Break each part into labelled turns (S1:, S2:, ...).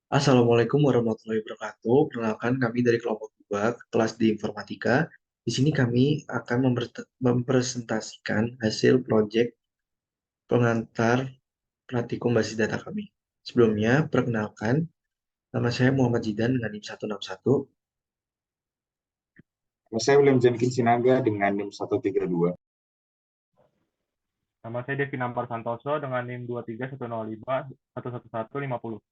S1: Assalamualaikum warahmatullahi wabarakatuh. Perkenalkan kami dari kelompok 2 kelas di Informatika. Di sini kami akan mempresentasikan hasil proyek pengantar praktikum basis data kami. Sebelumnya, perkenalkan, nama saya Muhammad Zidan dengan NIM 161.
S2: Saya William Jamikin Sinaga dengan NIM 132.
S3: Nama saya Devin Ampar Santoso dengan NIM 23105 11150.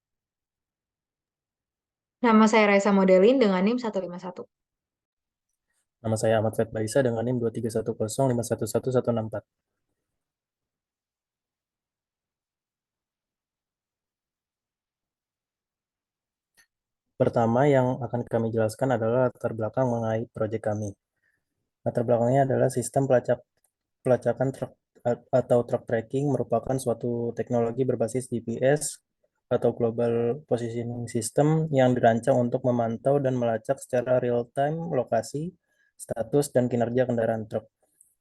S4: Nama saya Raisa Modelin dengan NIM 151.
S5: Nama saya Ahmad Faid Baisa dengan NIM 23105111164. Pertama yang akan kami jelaskan adalah latar belakang mengenai proyek kami. Latar belakangnya adalah sistem pelacakan truk atau truck tracking merupakan suatu teknologi berbasis GPS atau Global Positioning System yang dirancang untuk memantau dan melacak secara real-time lokasi, status, dan kinerja kendaraan truk.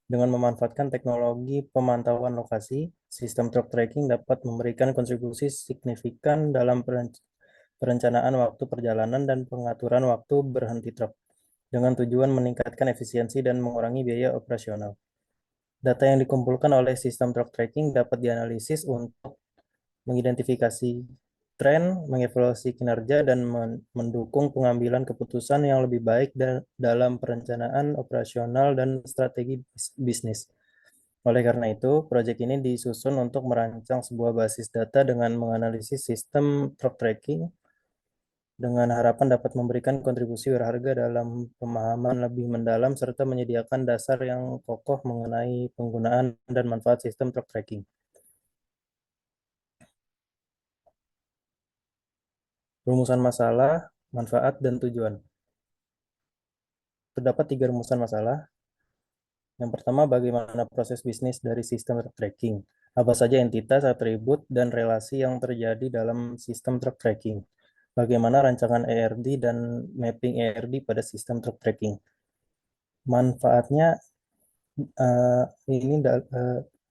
S5: Dengan memanfaatkan teknologi pemantauan lokasi, sistem truck tracking dapat memberikan kontribusi signifikan dalam perencanaan waktu perjalanan dan pengaturan waktu berhenti truk, dengan tujuan meningkatkan efisiensi dan mengurangi biaya operasional. Data yang dikumpulkan oleh sistem truck tracking dapat dianalisis untuk mengidentifikasi tren, mengevaluasi kinerja, dan mendukung pengambilan keputusan yang lebih baik dalam perencanaan operasional dan strategi bisnis. Oleh karena itu, proyek ini disusun untuk merancang sebuah basis data dengan menganalisis sistem truck tracking dengan harapan dapat memberikan kontribusi berharga dalam pemahaman lebih mendalam serta menyediakan dasar yang kokoh mengenai penggunaan dan manfaat sistem truck tracking. Rumusan masalah, manfaat, dan tujuan. Terdapat 3 rumusan masalah. Yang pertama, bagaimana proses bisnis dari sistem truck tracking. Apa saja entitas, atribut, dan relasi yang terjadi dalam sistem truck tracking. Bagaimana rancangan ERD dan mapping ERD pada sistem truck tracking. Manfaatnya ini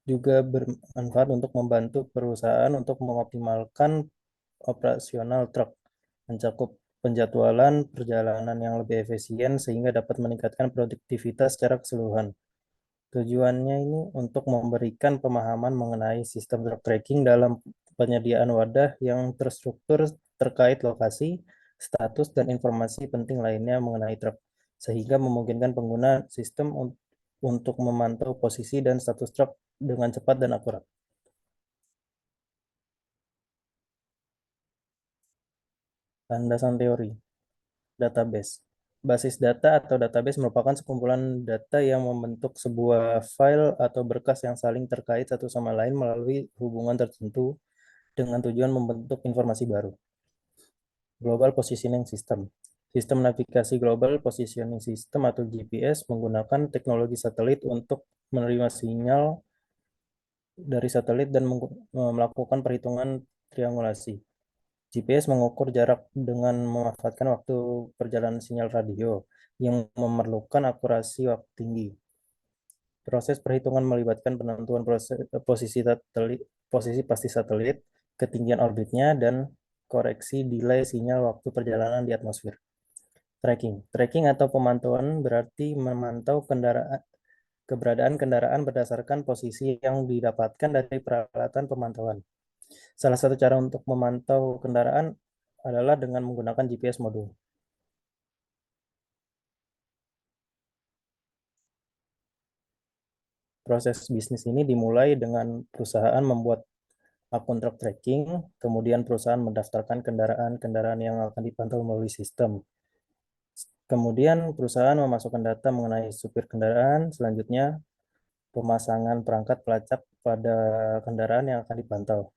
S5: juga bermanfaat untuk membantu perusahaan untuk mengoptimalkan operasional truk, mencakup penjadwalan perjalanan yang lebih efisien sehingga dapat meningkatkan produktivitas secara keseluruhan. Tujuannya ini untuk memberikan pemahaman mengenai sistem truck tracking dalam penyediaan wadah yang terstruktur terkait lokasi, status, dan informasi penting lainnya mengenai truk, sehingga memungkinkan pengguna sistem untuk memantau posisi dan status truk dengan cepat dan akurat. Landasan teori, database. Basis data atau database merupakan sekumpulan data yang membentuk sebuah file atau berkas yang saling terkait satu sama lain melalui hubungan tertentu dengan tujuan membentuk informasi baru. Global Positioning System. Sistem navigasi Global Positioning System atau GPS menggunakan teknologi satelit untuk menerima sinyal dari satelit dan melakukan perhitungan triangulasi. GPS mengukur jarak dengan memanfaatkan waktu perjalanan sinyal radio yang memerlukan akurasi waktu tinggi. Proses perhitungan melibatkan penentuan posisi pasti satelit, ketinggian orbitnya, dan koreksi delay sinyal waktu perjalanan di atmosfer. Tracking. Tracking atau pemantauan berarti memantau keberadaan kendaraan berdasarkan posisi yang didapatkan dari peralatan pemantauan. Salah satu cara untuk memantau kendaraan adalah dengan menggunakan GPS modul. Proses bisnis ini dimulai dengan perusahaan membuat akun truck tracking, kemudian perusahaan mendaftarkan kendaraan-kendaraan yang akan dipantau melalui sistem. Kemudian perusahaan memasukkan data mengenai supir kendaraan, selanjutnya pemasangan perangkat pelacak pada kendaraan yang akan dipantau.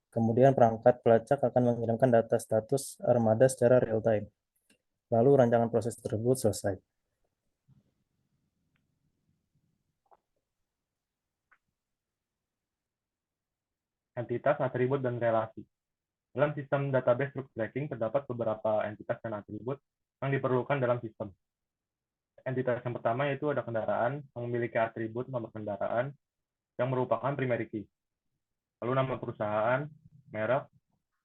S5: Kemudian perangkat pelacak akan mengirimkan data status armada secara real time. Lalu rancangan proses tersebut selesai.
S3: Entitas, atribut, dan relasi. Dalam sistem database truck tracking terdapat beberapa entitas dan atribut yang diperlukan dalam sistem. Entitas yang pertama yaitu ada kendaraan yang memiliki atribut nomor kendaraan yang merupakan primary key. Lalu nama perusahaan, merek,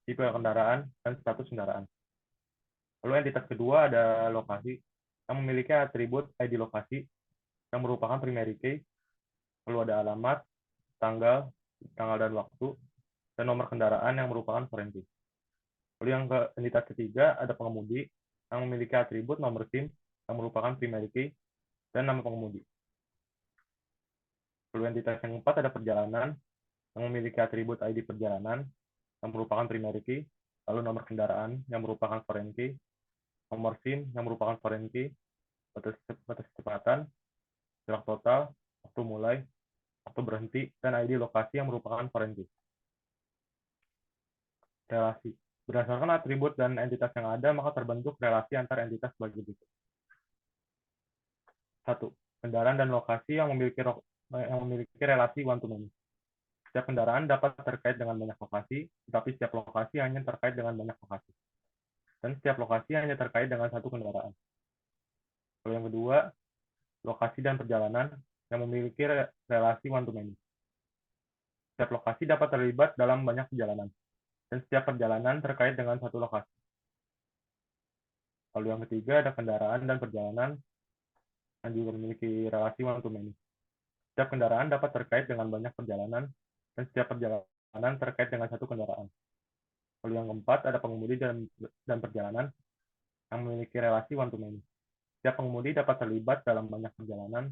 S3: tipe kendaraan, dan status kendaraan. Lalu entitas kedua ada lokasi yang memiliki atribut ID lokasi yang merupakan primary key, lalu ada alamat, tanggal dan waktu, dan nomor kendaraan yang merupakan foreign key. Lalu yang entitas ketiga ada pengemudi yang memiliki atribut nomor SIM yang merupakan primary key dan nama pengemudi. Lalu entitas yang keempat ada perjalanan yang memiliki atribut ID perjalanan yang merupakan primary key, lalu nomor kendaraan yang merupakan foreign key, nomor SIM yang merupakan foreign key, batas kecepatan, jarak total, waktu mulai, waktu berhenti, dan ID lokasi yang merupakan foreign key. Relasi. Berdasarkan atribut dan entitas yang ada, maka terbentuk relasi antar entitas sebagai berikut. 1. Kendaraan dan lokasi yang memiliki relasi one-to-many. Setiap kendaraan dapat terkait dengan banyak lokasi, tetapi setiap lokasi hanya terkait dengan banyak lokasi. Dan setiap lokasi hanya terkait dengan satu kendaraan. Lalu yang kedua, lokasi dan perjalanan yang memiliki relasi one-to-many. Setiap lokasi dapat terlibat dalam banyak perjalanan, dan setiap perjalanan terkait dengan satu lokasi. Lalu yang ketiga, ada kendaraan dan perjalanan yang juga memiliki relasi one-to-many. Setiap kendaraan dapat terkait dengan banyak perjalanan, dan setiap perjalanan terkait dengan satu kendaraan. Lalu yang keempat, ada pengemudi dan perjalanan yang memiliki relasi one-to-many. Setiap pengemudi dapat terlibat dalam banyak perjalanan,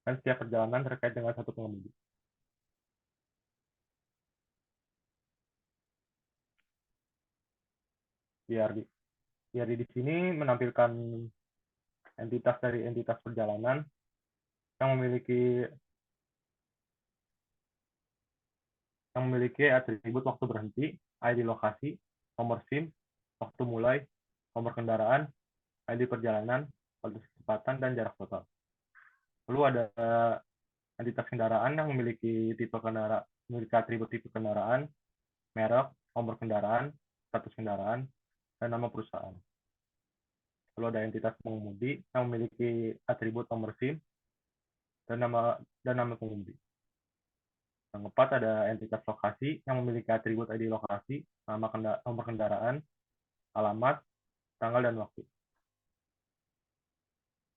S3: dan setiap perjalanan terkait dengan satu pengemudi. BRD di sini menampilkan entitas dari entitas perjalanan yang memiliki atribut waktu berhenti, ID lokasi, nomor SIM, waktu mulai, nomor kendaraan, ID perjalanan, batas kecepatan, dan jarak total. Lalu ada entitas kendaraan yang memiliki atribut tipe kendaraan, merek, nomor kendaraan, status kendaraan, dan nama perusahaan. Lalu ada entitas pengemudi yang memiliki atribut nomor SIM dan nama pengemudi. Yang keempat ada entitas lokasi yang memiliki atribut ID lokasi, nomor kendaraan, alamat, tanggal, dan waktu.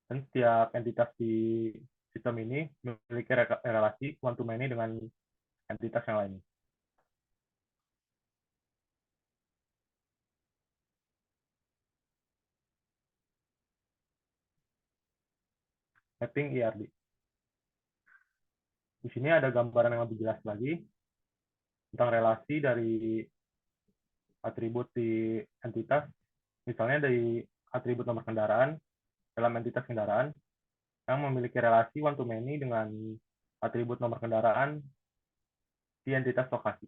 S3: Dan setiap entitas di sistem ini memiliki relasi one-to-many dengan entitas yang lain. Mapping IRD. Di sini ada gambaran yang lebih jelas lagi tentang relasi dari atribut di entitas, misalnya dari atribut nomor kendaraan dalam entitas kendaraan yang memiliki relasi one-to-many dengan atribut nomor kendaraan di entitas lokasi.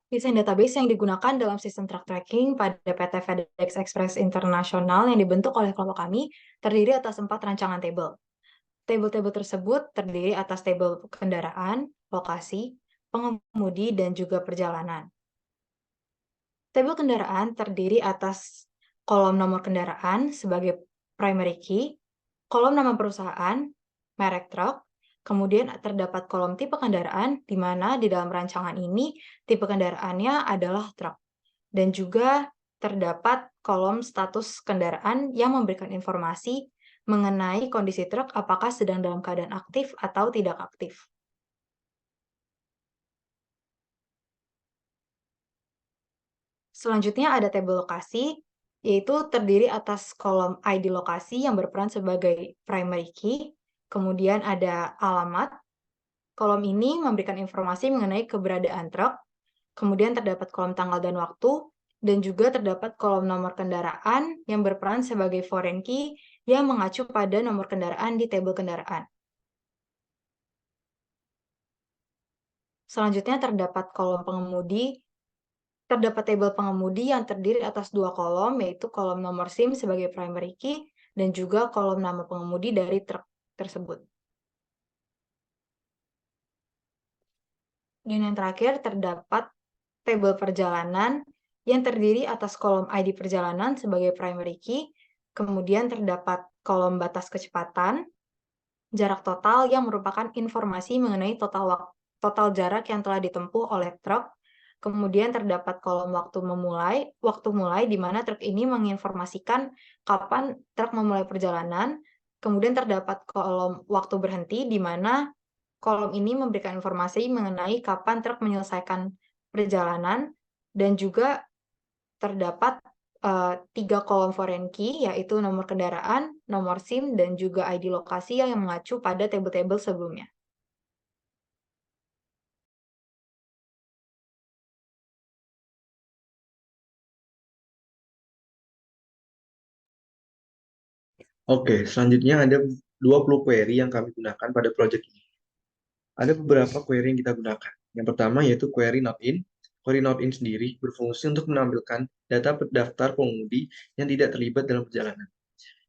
S4: Desain database yang digunakan dalam sistem truck tracking pada PT FedEx Express International yang dibentuk oleh kelompok kami terdiri atas 4 rancangan tabel. Tabel-tabel tersebut terdiri atas tabel kendaraan, lokasi, pengemudi, dan juga perjalanan. Tabel kendaraan terdiri atas kolom nomor kendaraan sebagai primary key, kolom nama perusahaan, merek truk, kemudian terdapat kolom tipe kendaraan, di mana di dalam rancangan ini tipe kendaraannya adalah truk. Dan juga terdapat kolom status kendaraan yang memberikan informasi mengenai kondisi truk apakah sedang dalam keadaan aktif atau tidak aktif. Selanjutnya ada tabel lokasi, yaitu terdiri atas kolom ID lokasi yang berperan sebagai primary key, kemudian ada alamat. Kolom ini memberikan informasi mengenai keberadaan truk, kemudian terdapat kolom tanggal dan waktu, dan juga terdapat kolom nomor kendaraan yang berperan sebagai foreign key yang mengacu pada nomor kendaraan di tabel kendaraan. Selanjutnya terdapat kolom pengemudi. Terdapat tabel pengemudi yang terdiri atas 2 kolom, yaitu kolom nomor SIM sebagai primary key dan juga kolom nama pengemudi dari truk tersebut. Dan yang terakhir terdapat tabel perjalanan yang terdiri atas kolom ID perjalanan sebagai primary key, Kemudian terdapat kolom batas kecepatan, jarak total yang merupakan informasi mengenai total jarak yang telah ditempuh oleh truk. Kemudian terdapat kolom waktu mulai di mana truk ini menginformasikan kapan truk memulai perjalanan. Kemudian terdapat kolom waktu berhenti di mana kolom ini memberikan informasi mengenai kapan truk menyelesaikan perjalanan, dan juga terdapat 3 kolom foreign key, yaitu nomor kendaraan, nomor SIM, dan juga ID lokasi yang mengacu pada tabel-tabel sebelumnya.
S1: Oke, selanjutnya ada 20 query yang kami gunakan pada project ini. Ada beberapa query yang kita gunakan. Yang pertama yaitu query not in. Query not in sendiri berfungsi untuk menampilkan data daftar pengemudi yang tidak terlibat dalam perjalanan.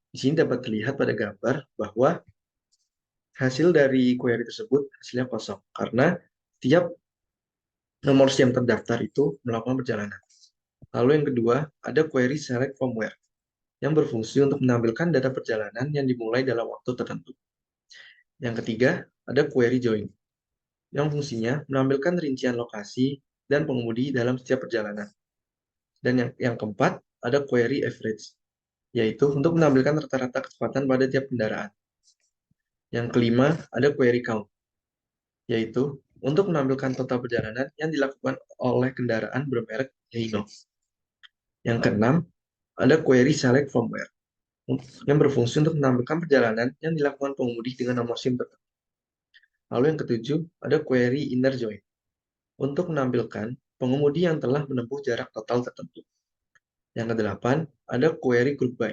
S1: Di sini dapat terlihat pada gambar bahwa hasil dari query tersebut hasilnya kosong karena tiap nomor SIM terdaftar itu melakukan perjalanan. Lalu yang kedua, ada query select from where yang berfungsi untuk menampilkan data perjalanan yang dimulai dalam waktu tertentu. Yang ketiga, ada query join yang fungsinya menampilkan rincian lokasi dan pengemudi dalam setiap perjalanan. Dan yang keempat, ada query average, yaitu untuk menampilkan rata-rata kecepatan pada tiap kendaraan. Yang kelima, ada query count, yaitu untuk menampilkan total perjalanan yang dilakukan oleh kendaraan bermerek Hino. Yang keenam, ada query select from where, yang berfungsi untuk menampilkan perjalanan yang dilakukan pengemudi dengan nomor SIM tertentu. Lalu yang ketujuh, ada query inner join, untuk menampilkan pengemudi yang telah menempuh jarak total tertentu. Yang kedelapan, ada query group by,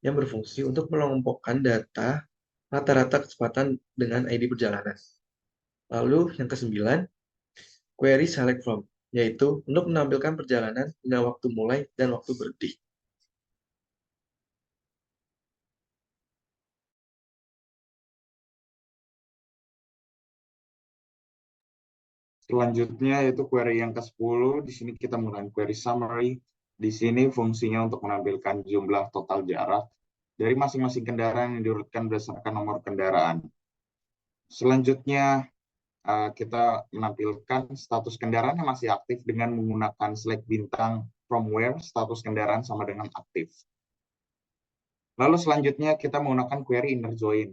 S1: yang berfungsi untuk mengelompokkan data rata-rata kecepatan dengan ID perjalanan. Lalu yang kesembilan, query select from, yaitu untuk menampilkan perjalanan dengan waktu mulai dan waktu berhenti.
S2: Selanjutnya yaitu query yang ke-10. Di sini kita menggunakan query summary. Di sini fungsinya untuk menampilkan jumlah total jarak dari masing-masing kendaraan yang diurutkan berdasarkan nomor kendaraan. Selanjutnya kita menampilkan status kendaraan yang masih aktif dengan menggunakan select bintang from where status kendaraan sama dengan aktif. Lalu selanjutnya kita menggunakan query inner join.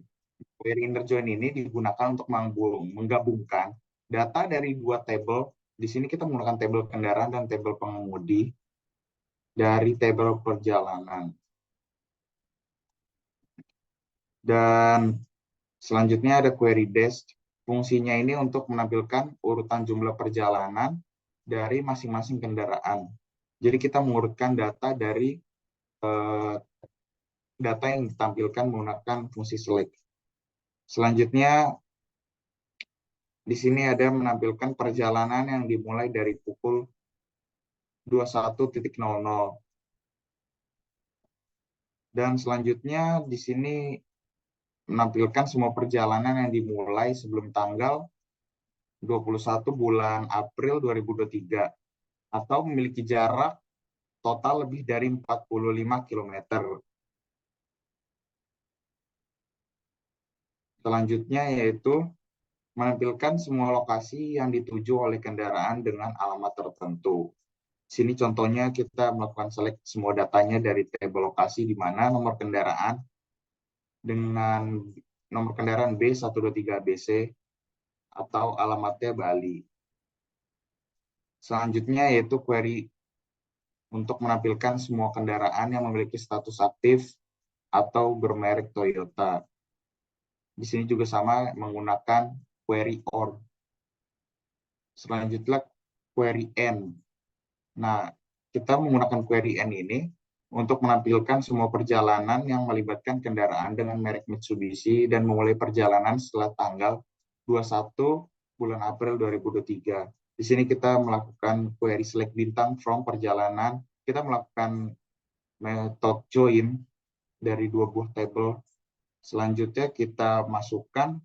S2: Query inner join ini digunakan untuk menggabungkan data dari 2 tabel. Di sini kita menggunakan tabel kendaraan dan tabel pengemudi dari tabel perjalanan. Dan selanjutnya ada query dash. Fungsinya ini untuk menampilkan urutan jumlah perjalanan dari masing-masing kendaraan. Jadi kita mengurutkan data dari data yang ditampilkan menggunakan fungsi select. Selanjutnya di sini ada menampilkan perjalanan yang dimulai dari pukul 21.00. Dan selanjutnya di sini menampilkan semua perjalanan yang dimulai sebelum tanggal 21 bulan April 2023 atau memiliki jarak total lebih dari 45 km. Selanjutnya yaitu menampilkan semua lokasi yang dituju oleh kendaraan dengan alamat tertentu. Sini contohnya kita melakukan select semua datanya dari tabel lokasi di mana nomor kendaraan dengan nomor kendaraan B123BC atau alamatnya Bali. Selanjutnya yaitu query untuk menampilkan semua kendaraan yang memiliki status aktif atau bermerek Toyota. Di sini juga sama menggunakan query OR. Selanjutnya query N. Nah, kita menggunakan query N ini untuk menampilkan semua perjalanan yang melibatkan kendaraan dengan merek Mitsubishi dan memulai perjalanan setelah tanggal 21 bulan April 2023. Di sini kita melakukan query select bintang from perjalanan. Kita melakukan metode join dari 2 buah tabel. Selanjutnya kita masukkan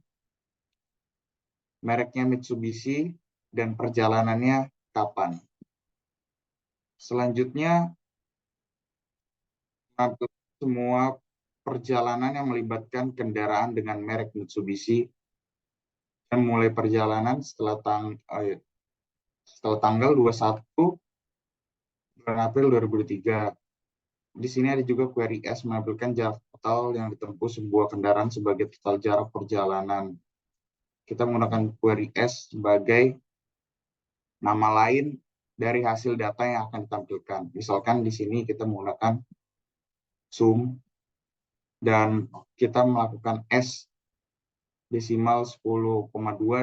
S2: mereknya Mitsubishi dan perjalanannya kapan. Selanjutnya semua perjalanan yang melibatkan kendaraan dengan merek Mitsubishi dan mulai perjalanan setelah tanggal 21 bulan April 2023. Di sini ada juga query S menampilkan jarak total yang ditempuh sebuah kendaraan sebagai total jarak perjalanan. Kita menggunakan query S sebagai nama lain dari hasil data yang akan ditampilkan. Misalkan di sini kita menggunakan sum dan kita melakukan S desimal 10,2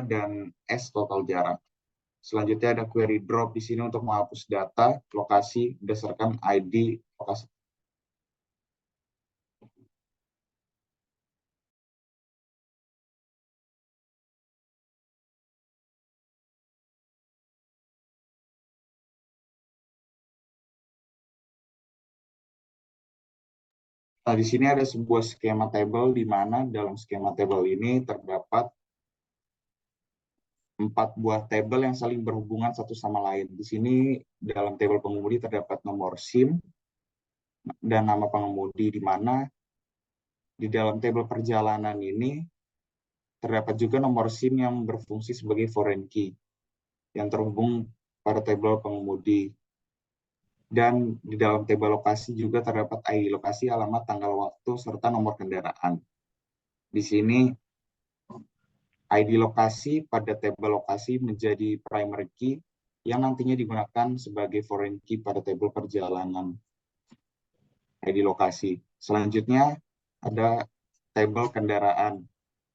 S2: dan S total jarak. Selanjutnya ada query drop di sini untuk menghapus data lokasi berdasarkan ID lokasi. Nah, di sini ada sebuah skema table di mana dalam skema table ini terdapat 4 buah tabel yang saling berhubungan satu sama lain. Di sini dalam tabel pengemudi terdapat nomor SIM dan nama pengemudi, di mana di dalam tabel perjalanan ini terdapat juga nomor SIM yang berfungsi sebagai foreign key yang terhubung pada tabel pengemudi. Dan di dalam tabel lokasi juga terdapat ID lokasi, alamat, tanggal waktu, serta nomor kendaraan. Di sini ID lokasi pada tabel lokasi menjadi primary key yang nantinya digunakan sebagai foreign key pada tabel perjalanan ID lokasi. Selanjutnya ada tabel kendaraan,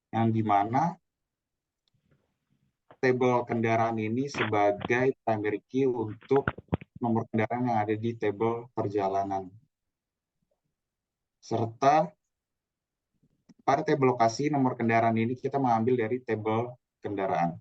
S2: yang dimana tabel kendaraan ini sebagai primary key untuk nomor kendaraan yang ada di tabel perjalanan. Serta pada tabel lokasi nomor kendaraan ini kita mengambil dari tabel kendaraan.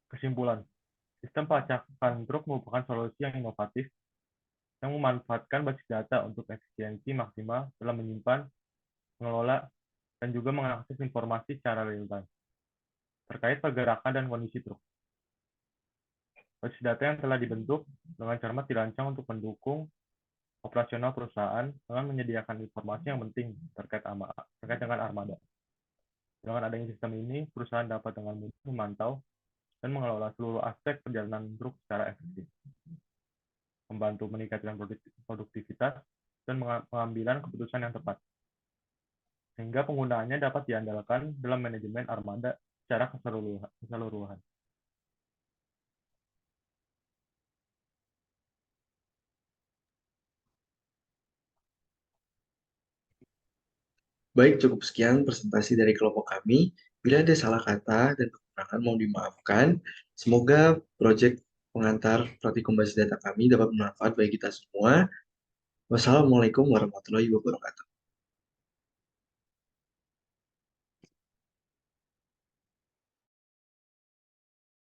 S3: Kesimpulan, sistem pelacakan truk merupakan solusi yang inovatif yang memanfaatkan basis data untuk efisiensi maksimal dalam menyimpan, mengelola, dan juga mengakses informasi secara real-time terkait pergerakan dan kondisi truk. Basis data yang telah dibentuk dengan cermat dirancang untuk mendukung operasional perusahaan dengan menyediakan informasi yang penting terkait dengan armada. Dengan adanya sistem ini, perusahaan dapat dengan mudah memantau dan mengelola seluruh aspek perjalanan truk secara efektif, membantu meningkatkan produktivitas dan pengambilan keputusan yang tepat, sehingga penggunaannya dapat diandalkan dalam manajemen armada secara keseluruhan.
S1: Baik, cukup sekian presentasi dari kelompok kami. Bila ada salah kata dan kekurangan mohon dimaafkan. Semoga proyek pengantar praktikum basis data kami dapat bermanfaat bagi kita semua. Wassalamualaikum warahmatullahi wabarakatuh.